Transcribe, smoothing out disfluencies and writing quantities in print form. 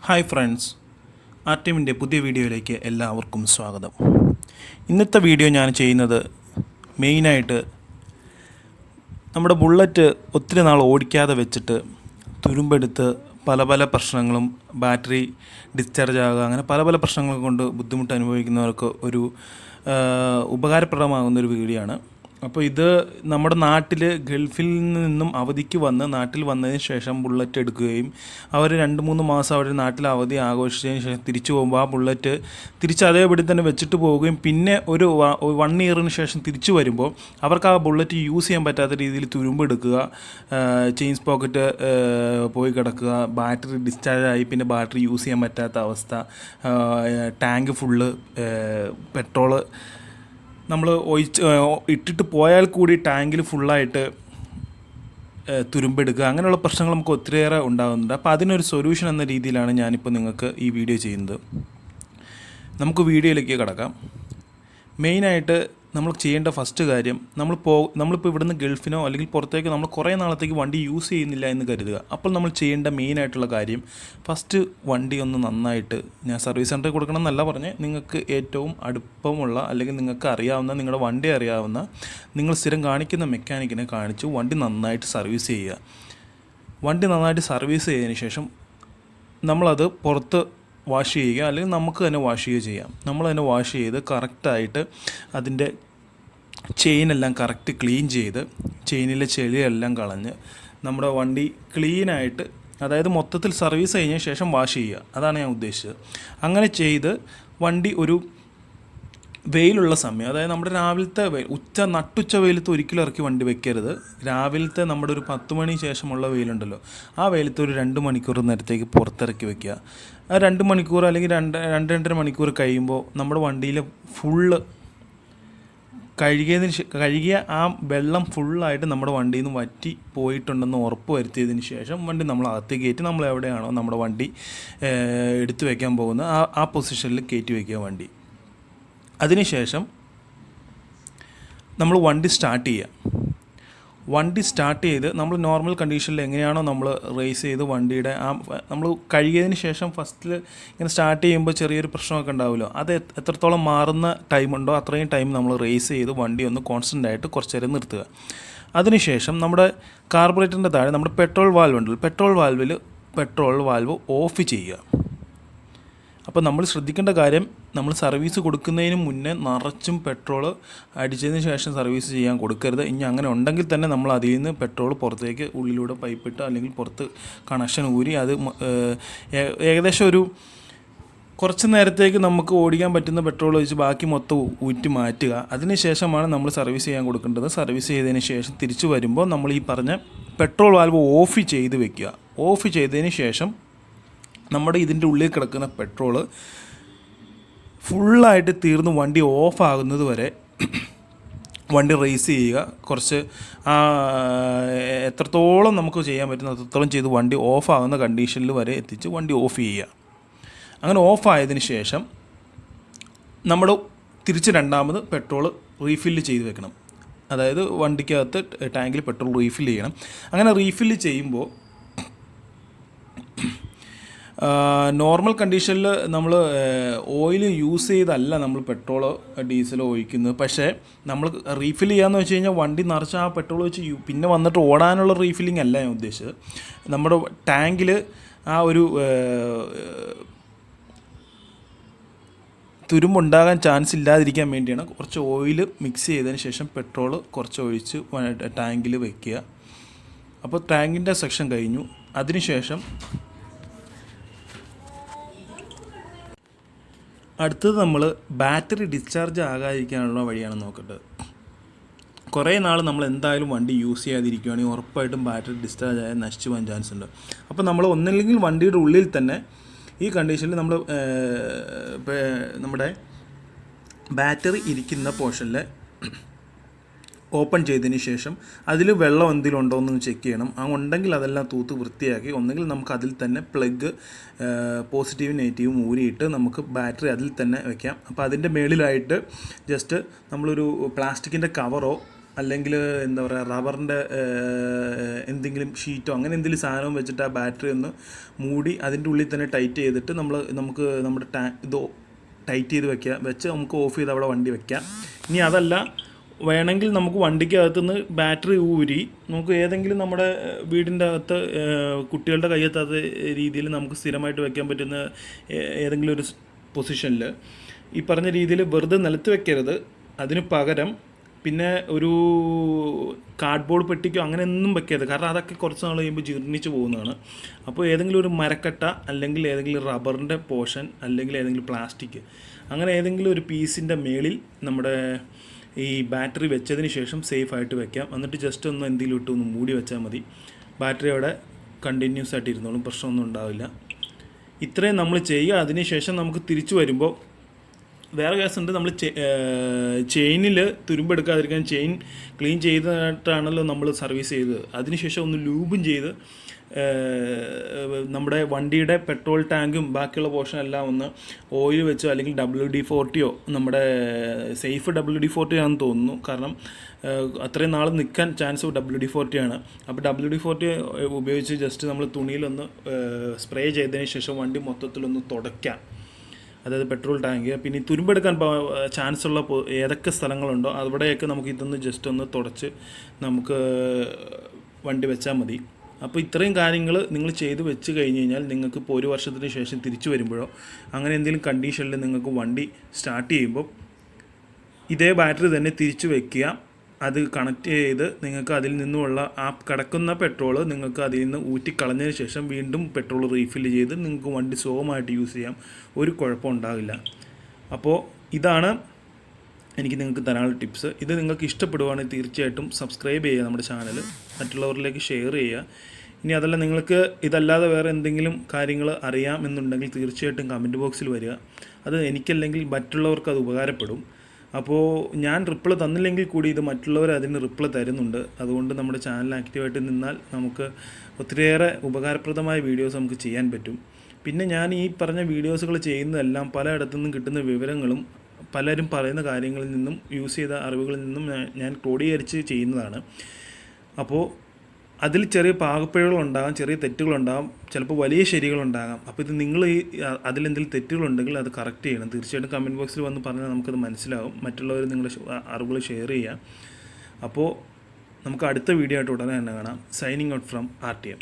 Hi friends, ആർട്ടിമിൻ്റെ പുതിയ വീഡിയോയിലേക്ക് എല്ലാവർക്കും സ്വാഗതം. ഇന്നത്തെ വീഡിയോ ഞാൻ ചെയ്യുന്നത് മെയിനായിട്ട് നമ്മുടെ ബുള്ളറ്റ് ഒത്തിരി നാൾ ഓടിക്കാതെ വെച്ചിട്ട് തുരുമ്പെടുത്ത് പല പ്രശ്നങ്ങളും, ബാറ്ററി ഡിസ്ചാർജ് ആകുക, അങ്ങനെ പല പ്രശ്നങ്ങൾ കൊണ്ട് ബുദ്ധിമുട്ട് അനുഭവിക്കുന്നവർക്ക് ഒരു ഉപകാരപ്രദമാകുന്നൊരു വീഡിയോ ആണ്. അപ്പോൾ ഇത് നമ്മുടെ നാട്ടിൽ ഗൾഫിൽ നിന്നും അവധിക്ക് വന്ന് നാട്ടിൽ വന്നതിന് ശേഷം ബുള്ളറ്റ് എടുക്കുകയും അവർ 2-3 മാസം അവർ നാട്ടിൽ അവധി ആഘോഷിച്ചതിന് ശേഷം തിരിച്ചു പോകുമ്പോൾ ആ ബുള്ളറ്റ് തിരിച്ച് അതേപടി തന്നെ വെച്ചിട്ട് പോവുകയും പിന്നെ ഒരു 1 ഇയറിന് ശേഷം തിരിച്ചു വരുമ്പോൾ അവർക്ക് ആ ബുള്ളറ്റ് യൂസ് ചെയ്യാൻ പറ്റാത്ത രീതിയിൽ തുരുമ്പെടുക്കുക, ചെയിൻസ് പോക്കറ്റ് പോയി കിടക്കുക, ബാറ്ററി ഡിസ്ചാർജായി പിന്നെ ബാറ്ററി യൂസ് ചെയ്യാൻ പറ്റാത്ത അവസ്ഥ, ടാങ്ക് ഫുള്ള് പെട്രോള് നമ്മൾ ഇട്ടിട്ട് പോയാൽ കൂടി ടാങ്കിൽ ഫുള്ളായിട്ട് തുരുമ്പെടുക്കുക, അങ്ങനെയുള്ള പ്രശ്നങ്ങൾ നമുക്ക് ഒത്തിരിയേറെ ഉണ്ടാകുന്നുണ്ട്. അപ്പോൾ അതിനൊരു സൊല്യൂഷൻ എന്ന രീതിയിലാണ് ഞാനിപ്പോൾ നിങ്ങൾക്ക് ഈ വീഡിയോ ചെയ്യുന്നത്. നമുക്ക് വീഡിയോയിലേക്ക് കിടക്കാം. മെയിനായിട്ട് നമ്മൾ ചെയ്യേണ്ട ഫസ്റ്റ് കാര്യം, നമ്മളിപ്പോൾ ഇവിടുന്ന് ഗൾഫിനോ അല്ലെങ്കിൽ പുറത്തേക്ക് നമ്മൾ കുറേ നാളത്തേക്ക് വണ്ടി യൂസ് ചെയ്യുന്നില്ല എന്ന് കരുതുക. അപ്പോൾ നമ്മൾ ചെയ്യേണ്ട മെയിനായിട്ടുള്ള കാര്യം, ഫസ്റ്റ് വണ്ടി ഒന്ന് നന്നായിട്ട്, ഞാൻ സർവീസ് സെൻറ്ററിൽ കൊടുക്കണം എന്നല്ല പറഞ്ഞ്, നിങ്ങൾക്ക് ഏറ്റവും അടുപ്പമുള്ള അല്ലെങ്കിൽ നിങ്ങൾക്ക് അറിയാവുന്ന, നിങ്ങളുടെ വണ്ടി അറിയാവുന്ന, നിങ്ങൾ സ്ഥിരം കാണിക്കുന്ന മെക്കാനിക്കിനെ കാണിച്ച് വണ്ടി നന്നായിട്ട് സർവീസ് ചെയ്യുക. വണ്ടി നന്നായിട്ട് സർവീസ് ചെയ്തതിന് ശേഷം നമ്മളത് പുറത്ത് വാഷ് ചെയ്യുക, അല്ലെങ്കിൽ നമുക്ക് തന്നെ വാഷ് ചെയ്യുക ചെയ്യാം. നമ്മൾ തന്നെ വാഷ് ചെയ്ത് കറക്റ്റായിട്ട് അതിൻ്റെ ചെയിനെല്ലാം കറക്റ്റ് ക്ലീൻ ചെയ്ത് ചെയിനിലെ ചെളിയെല്ലാം കളഞ്ഞ് നമ്മുടെ വണ്ടി ക്ലീനായിട്ട്, അതായത് മൊത്തത്തിൽ സർവീസ് കഴിഞ്ഞ ശേഷം വാഷ് ചെയ്യുക, അതാണ് ഞാൻ ഉദ്ദേശിച്ചത്. അങ്ങനെ ചെയ്ത് വണ്ടി ഒരു വെയിലുള്ള സമയം, അതായത് നമ്മുടെ രാവിലത്തെ നട്ടുച്ച വെയിലത്ത് ഒരിക്കലും ഇറക്കി വണ്ടി വെക്കരുത്. രാവിലത്തെ നമ്മുടെ ഒരു 10 മണി ശേഷമുള്ള വെയിലുണ്ടല്ലോ, ആ വെയിലത്ത് ഒരു 2 മണിക്കൂർ നേരത്തേക്ക് പുറത്തിറക്കി വെക്കുക. ആ 2 മണിക്കൂർ അല്ലെങ്കിൽ 2-2.5 മണിക്കൂർ കഴിയുമ്പോൾ നമ്മുടെ വണ്ടിയിൽ ഫുള്ള് കഴുകിയ ആ വെള്ളം ഫുള്ളായിട്ട് നമ്മുടെ വണ്ടിയിൽ നിന്ന് വറ്റി പോയിട്ടുണ്ടെന്ന് ഉറപ്പ് വരുത്തിയതിന് ശേഷം വണ്ടി നമ്മൾ അകത്തേക്ക് കയറ്റി, നമ്മൾ എവിടെയാണോ നമ്മുടെ വണ്ടി എടുത്തു വയ്ക്കാൻ പോകുന്നത് ആ പൊസിഷനിൽ കയറ്റി വയ്ക്കുക വണ്ടി. അതിനുശേഷം നമ്മൾ വണ്ടി സ്റ്റാർട്ട് ചെയ്യുക. വണ്ടി സ്റ്റാർട്ട് ചെയ്ത് നമ്മൾ നോർമൽ കണ്ടീഷനിൽ എങ്ങനെയാണോ നമ്മൾ റേസ് ചെയ്ത് വണ്ടിയുടെ നമ്മൾ കഴുകിയതിന് ശേഷം ഫസ്റ്റിൽ ഇങ്ങനെ സ്റ്റാർട്ട് ചെയ്യുമ്പോൾ ചെറിയൊരു പ്രശ്നമൊക്കെ ഉണ്ടാവുമല്ലോ, അത് എത്രത്തോളം മാറുന്ന ടൈമുണ്ടോ അത്രയും ടൈം നമ്മൾ റേസ് ചെയ്ത് വണ്ടി ഒന്ന് കോൺസ്റ്റൻ്റ് ആയിട്ട് കുറച്ച് നേരം നിർത്തുക. അതിനുശേഷം നമ്മുടെ കാർബറേറ്ററിൻ്റെ താഴെ നമ്മുടെ പെട്രോൾ വാൽവ് ഉണ്ടല്ലോ, പെട്രോൾ വാൽവ് ഓഫ് ചെയ്യുക. അപ്പോൾ നമ്മൾ ശ്രദ്ധിക്കേണ്ട കാര്യം, നമ്മൾ സർവീസ് കൊടുക്കുന്നതിന് മുന്നേ നിറച്ചും പെട്രോൾ അടിച്ചതിന് ശേഷം സർവീസ് ചെയ്യാൻ കൊടുക്കരുത്. ഇനി അങ്ങനെ ഉണ്ടെങ്കിൽ തന്നെ നമ്മൾ അതിൽ നിന്ന് പെട്രോൾ പുറത്തേക്ക് ഉള്ളിലൂടെ പൈപ്പിട്ട് അല്ലെങ്കിൽ പുറത്ത് കണക്ഷൻ ഊരി അത് ഏകദേശം ഒരു കുറച്ച് നേരത്തേക്ക് നമുക്ക് ഓടിക്കാൻ പറ്റുന്ന പെട്രോൾ ഒഴിച്ച് ബാക്കി മൊത്തം ഊറ്റി മാറ്റുക. അതിന് ശേഷമാണ് നമ്മൾ സർവീസ് ചെയ്യാൻ കൊടുക്കേണ്ടത്. സർവീസ് ചെയ്തതിന് ശേഷം തിരിച്ചു വരുമ്പോൾ നമ്മൾ ഈ പറഞ്ഞ പെട്രോൾ വാൽവ് ഓഫ് ചെയ്ത് വെക്കുക. ഓഫ് ചെയ്തതിന് ശേഷം നമ്മുടെ ഇതിൻ്റെ ഉള്ളിൽ കിടക്കുന്ന പെട്രോള് ഫുള്ളായിട്ട് തീർന്ന് വണ്ടി ഓഫാകുന്നത് വരെ വണ്ടി റേസ് ചെയ്യുക. കുറച്ച് എത്രത്തോളം നമുക്ക് ചെയ്യാൻ പറ്റുന്ന അത്രത്തോളം ചെയ്ത് വണ്ടി ഓഫാകുന്ന കണ്ടീഷനിൽ വരെ എത്തിച്ച് വണ്ടി ഓഫ് ചെയ്യുക. അങ്ങനെ ഓഫായതിന് ശേഷം നമ്മൾ തിരിച്ച് രണ്ടാമത് പെട്രോൾ റീഫില്ല് ചെയ്ത് വെക്കണം. അതായത് വണ്ടിക്കകത്ത് ടാങ്കിൽ പെട്രോൾ റീഫില്ല് ചെയ്യണം. അങ്ങനെ റീഫില്ല് ചെയ്യുമ്പോൾ നോർമൽ കണ്ടീഷനിൽ നമ്മൾ ഓയിൽ യൂസ് ചെയ്തല്ല നമ്മൾ പെട്രോളോ ഡീസലോ ഒഴിക്കുന്നത്. പക്ഷേ നമ്മൾ റീഫിൽ ചെയ്യാമെന്ന് വെച്ച് കഴിഞ്ഞാൽ വണ്ടി നിറച്ച് ആ പെട്രോൾ വെച്ച് പിന്നെ വന്നിട്ട് ഓടാനുള്ള റീഫില്ലിംഗ് അല്ല ഞാൻ ഉദ്ദേശിച്ചത്. നമ്മുടെ ടാങ്കിൽ ആ ഒരു തുരുമ്പുണ്ടാകാൻ ചാൻസ് ഇല്ലാതിരിക്കാൻ വേണ്ടിയാണ് കുറച്ച് ഓയിൽ മിക്സ് ചെയ്തതിന് ശേഷം പെട്രോൾ കുറച്ച് ഒഴിച്ച് ടാങ്കിൽ വയ്ക്കുക. അപ്പോൾ ടാങ്കിൻ്റെ സെക്ഷൻ കഴിഞ്ഞു. അതിനുശേഷം അടുത്തത് നമ്മൾ ബാറ്ററി ഡിസ്ചാർജ് ആകാതിരിക്കാനുള്ള വഴിയാണ് നോക്കേണ്ടത്. കുറേ നാൾ നമ്മൾ എന്തായാലും വണ്ടി യൂസ് ചെയ്യാതിരിക്കുകയാണെങ്കിൽ ഉറപ്പായിട്ടും ബാറ്ററി ഡിസ്ചാർജ് ആയാൽ നശിച്ചു പോകാൻ ചാൻസ് ഉണ്ട്. അപ്പോൾ നമ്മൾ ഒന്നില്ലെങ്കിൽ വണ്ടിയുടെ ഉള്ളിൽ തന്നെ ഈ കണ്ടീഷനിൽ നമ്മുടെ ബാറ്ററി ഇരിക്കുന്ന പോർഷനിൽ ഓപ്പൺ ചെയ്തതിന് ശേഷം അതിൽ വെള്ളം എന്തെങ്കിലും ഉണ്ടോ എന്ന് ചെക്ക് ചെയ്യണം. ഉണ്ടെങ്കിൽ അതെല്ലാം തൂത്ത് വൃത്തിയാക്കി ഒന്നെങ്കിൽ നമുക്ക് അതിൽ തന്നെ പ്ലഗ് പോസിറ്റീവും നെഗറ്റീവും ഊരിയിട്ട് നമുക്ക് ബാറ്ററി അതിൽ തന്നെ വയ്ക്കാം. അപ്പോൾ അതിൻ്റെ മേളിലായിട്ട് ജസ്റ്റ് നമ്മളൊരു പ്ലാസ്റ്റിക്കിൻ്റെ കവറോ അല്ലെങ്കിൽ എന്താ പറയുക റബ്ബറിൻ്റെ എന്തെങ്കിലും ഷീറ്റോ അങ്ങനെ എന്തെങ്കിലും സാധനവും വെച്ചിട്ട് ആ ബാറ്ററി ഒന്ന് മൂടി അതിൻ്റെ ഉള്ളിൽ തന്നെ ടൈറ്റ് ചെയ്തിട്ട് നമുക്ക് നമ്മുടെ ഇത് ടൈറ്റ് ചെയ്ത് വെച്ച് നമുക്ക് ഓഫ് ചെയ്ത് അവിടെ വണ്ടി വെക്കാം. ഇനി അതല്ല വേണമെങ്കിൽ നമുക്ക് വണ്ടിക്കകത്തുനിന്ന് ബാറ്ററി ഊരി നമുക്ക് ഏതെങ്കിലും നമ്മുടെ വീടിൻ്റെ അകത്ത് കുട്ടികളുടെ കയ്യെത്താത്ത രീതിയിൽ നമുക്ക് സ്ഥിരമായിട്ട് വെക്കാൻ പറ്റുന്ന ഏതെങ്കിലും ഒരു പൊസിഷനിൽ ഈ പറഞ്ഞ രീതിയിൽ വെറുതെ നിലത്ത് വെക്കരുത്. അതിന് പകരം പിന്നെ ഒരു കാർഡ്ബോർഡ് പെട്ടിക്കോ അങ്ങനെ ഒന്നും വെക്കരുത്. കാരണം അതൊക്കെ കുറച്ച് നാൾ കഴിയുമ്പോൾ ജീർണിച്ച് പോകുന്നതാണ്. അപ്പോൾ ഏതെങ്കിലും ഒരു മരക്കട്ട അല്ലെങ്കിൽ ഏതെങ്കിലും റബ്ബറിൻ്റെ പോർഷൻ അല്ലെങ്കിൽ ഏതെങ്കിലും പ്ലാസ്റ്റിക് അങ്ങനെ ഏതെങ്കിലും ഒരു പീസിൻ്റെ മേളിൽ നമ്മുടെ ഈ ബാറ്ററി വെച്ചതിന് ശേഷം സേഫായിട്ട് വെക്കാം. എന്നിട്ട് ജസ്റ്റ് ഒന്ന് എന്തെങ്കിലും ഇട്ട് ഒന്ന് മൂടി വെച്ചാൽ മതി. ബാറ്ററി അവിടെ കണ്ടിന്യൂസ് ആയിട്ട് ഇരുന്നോളും, പ്രശ്നമൊന്നും ഉണ്ടാവില്ല. ഇത്രയും നമ്മൾ ചെയ്യുക. അതിനുശേഷം നമുക്ക് തിരിച്ചു വരുമ്പോൾ വേറെ കേസുണ്ട്. നമ്മൾ ചെയിനിൽ തുരുമ്പെടുക്കാതിരിക്കാൻ ചെയിൻ ക്ലീൻ ചെയ്തിട്ടാണല്ലോ നമ്മൾ സർവീസ് ചെയ്തത്. അതിനുശേഷം ഒന്ന് ലൂബും ചെയ്ത് നമ്മുടെ വണ്ടിയുടെ പെട്രോൾ ടാങ്കും ബാക്കിയുള്ള പോർഷൻ എല്ലാം ഒന്ന് ഓയിൽ വെച്ചോ അല്ലെങ്കിൽ WD-40 നമ്മുടെ സേഫ് WD-40 ആണെന്ന് തോന്നുന്നു. കാരണം അത്രയും നാൾ നിൽക്കാൻ ചാൻസ് WD-40 ആണ്. അപ്പോൾ WD-40 ഉപയോഗിച്ച് ജസ്റ്റ് നമ്മൾ തുണിയിലൊന്ന് സ്പ്രേ ചെയ്തതിന് ശേഷം വണ്ടി മൊത്തത്തിലൊന്ന് തുടയ്ക്കാം. അതായത് പെട്രോൾ ടാങ്ക്. പിന്നെ തുരുമ്പെടുക്കാൻ ചാൻസ് ഉള്ള ഏതൊക്കെ സ്ഥലങ്ങളുണ്ടോ അവിടെയൊക്കെ നമുക്ക് ഇതൊന്ന് ജസ്റ്റ് ഒന്ന് തുടച്ച് നമുക്ക് വണ്ടി വെച്ചാൽ മതി. അപ്പോൾ ഇത്രയും കാര്യങ്ങൾ നിങ്ങൾ ചെയ്ത് വെച്ച് കഴിഞ്ഞ് കഴിഞ്ഞാൽ നിങ്ങൾക്ക് ഇപ്പോൾ 1 വർഷത്തിന് ശേഷം തിരിച്ചു വരുമ്പോഴോ അങ്ങനെ എന്തെങ്കിലും കണ്ടീഷനിൽ നിങ്ങൾക്ക് വണ്ടി സ്റ്റാർട്ട് ചെയ്യുമ്പോൾ ഇതേ ബാറ്ററി തന്നെ തിരിച്ചു വെക്കുക. അത് കണക്ട് ചെയ്ത് നിങ്ങൾക്ക് അതിൽ നിന്നുമുള്ള ആ കിടക്കുന്ന പെട്രോൾ നിങ്ങൾക്ക് അതിൽ നിന്ന് ഊറ്റിക്കളഞ്ഞതിന് ശേഷം വീണ്ടും പെട്രോൾ റീഫില്ല് ചെയ്ത് നിങ്ങൾക്ക് വണ്ടി സുഖമായിട്ട് യൂസ് ചെയ്യാം. ഒരു കുഴപ്പം ഉണ്ടാകില്ല. അപ്പോൾ ഇതാണ് എനിക്ക് നിങ്ങൾക്ക് തരാനുള്ള ടിപ്സ്. ഇത് നിങ്ങൾക്ക് ഇഷ്ടപ്പെടുവാണെങ്കിൽ തീർച്ചയായിട്ടും സബ്സ്ക്രൈബ് ചെയ്യുക നമ്മുടെ ചാനൽ, മറ്റുള്ളവരിലേക്ക് ഷെയർ ചെയ്യുക. ഇനി അതല്ല നിങ്ങൾക്ക് ഇതല്ലാതെ വേറെ എന്തെങ്കിലും കാര്യങ്ങൾ അറിയാമെന്നുണ്ടെങ്കിൽ തീർച്ചയായിട്ടും കമൻറ്റ് ബോക്സിൽ വരിക. അത് എനിക്കല്ലെങ്കിൽ മറ്റുള്ളവർക്ക് അത് ഉപകാരപ്പെടും. അപ്പോൾ ഞാൻ റിപ്ലൈ തന്നില്ലെങ്കിൽ കൂടി ഇത് മറ്റുള്ളവർ അതിന് റിപ്ലൈ തരുന്നുണ്ട്. അതുകൊണ്ട് നമ്മുടെ ചാനൽ ആക്റ്റീവായിട്ട് നിന്നാൽ നമുക്ക് ഒത്തിരിയേറെ ഉപകാരപ്രദമായ വീഡിയോസ് നമുക്ക് ചെയ്യാൻ പറ്റും. പിന്നെ ഞാൻ ഈ പറഞ്ഞ വീഡിയോസുകൾ ചെയ്യുന്നതെല്ലാം പലയിടത്തു നിന്നും കിട്ടുന്ന വിവരങ്ങളും പലരും പറയുന്ന കാര്യങ്ങളിൽ നിന്നും യൂസ് ചെയ്ത അറിവുകളിൽ നിന്നും ഞാൻ ക്രോഡീകരിച്ച് ചെയ്യുന്നതാണ്. അപ്പോൾ അതിൽ ചെറിയ പാകപ്പിഴകളുണ്ടാകാം, ചെറിയ തെറ്റുകളുണ്ടാകാം, ചിലപ്പോൾ വലിയ ശരികളുണ്ടാകാം. അപ്പോൾ ഇത് നിങ്ങൾ അതിലെന്തെങ്കിലും തെറ്റുകളുണ്ടെങ്കിൽ അത് കറക്റ്റ് ചെയ്യണം. തീർച്ചയായിട്ടും കമൻറ്റ് ബോക്സിൽ വന്ന് പറഞ്ഞാൽ നമുക്കത് മനസ്സിലാവും. മറ്റുള്ളവർ നിങ്ങളുടെ അറിവുകൾ ഷെയർ ചെയ്യുക. അപ്പോൾ നമുക്ക് അടുത്ത വീഡിയോ ആയിട്ട് ഉടനെ തന്നെ കാണാം. Signing out from RTM.